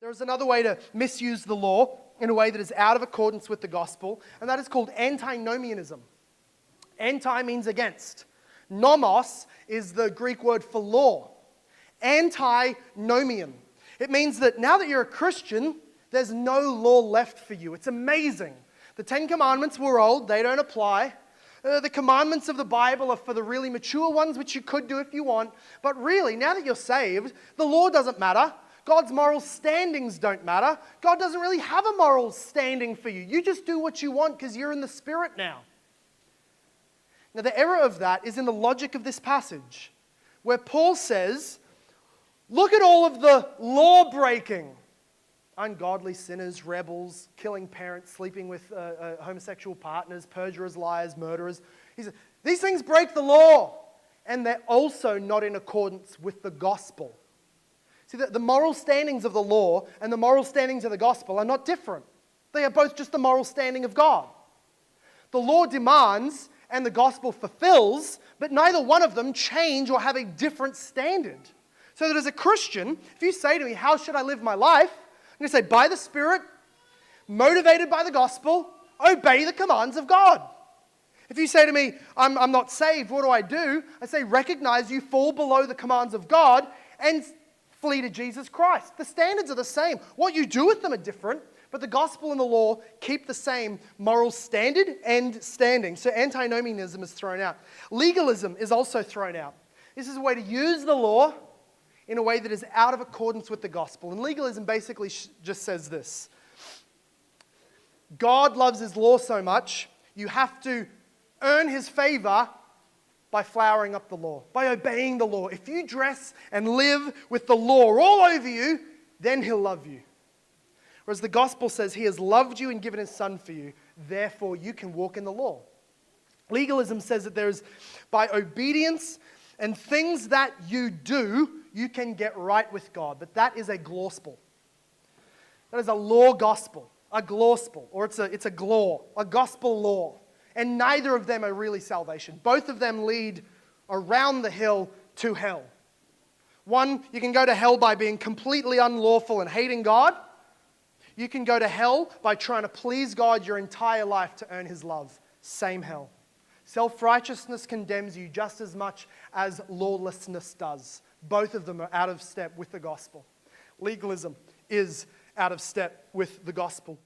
There is another way to misuse the law in a way that is out of accordance with the gospel, and that is called antinomianism. Anti means against. Nomos is the Greek word for law. Antinomian. It means that now that you're a Christian, there's no law left for you. It's amazing. The 10 Commandments were old, they don't apply. The commandments of the Bible are for the really mature ones, which you could do if you want. But really, now that you're saved, the law doesn't matter. God's moral standings don't matter. God doesn't really have a moral standing for you. You just do what you want because you're in the Spirit now. Now, the error of that is in the logic of this passage, where Paul says, look at all of the law-breaking, ungodly sinners, rebels, killing parents, sleeping with homosexual partners, perjurers, liars, murderers. He says, these things break the law, and they're also not in accordance with the gospel. See, the moral standings of the law and the moral standings of the gospel are not different. They are both just the moral standing of God. The law demands and the gospel fulfills, but neither one of them change or have a different standard. So that as a Christian, if you say to me, how should I live my life? I'm going to say, by the Spirit, motivated by the gospel, obey the commands of God. If you say to me, I'm not saved, what do? I say, recognize you fall below the commands of God and flee to Jesus Christ. The standards are the same. What you do with them are different, but the gospel and the law keep the same moral standard and standing. So antinomianism is thrown out. Legalism is also thrown out. This is a way to use the law in a way that is out of accordance with the gospel. And legalism basically just says this. God loves his law so much, you have to earn his favor by flowering up the law, by obeying the law. If you dress and live with the law all over you, then he'll love you. Whereas the gospel says he has loved you and given his son for you, therefore you can walk in the law. Legalism says that there is, by obedience and things that you do, you can get right with God. But that is a glorspel. That is a law gospel, a glorspel, or it's a glor, a gospel law. And neither of them are really salvation. Both of them lead around the hill to hell. One, you can go to hell by being completely unlawful and hating God. You can go to hell by trying to please God your entire life to earn his love. Same hell. Self-righteousness condemns you just as much as lawlessness does. Both of them are out of step with the gospel. Legalism is out of step with the gospel.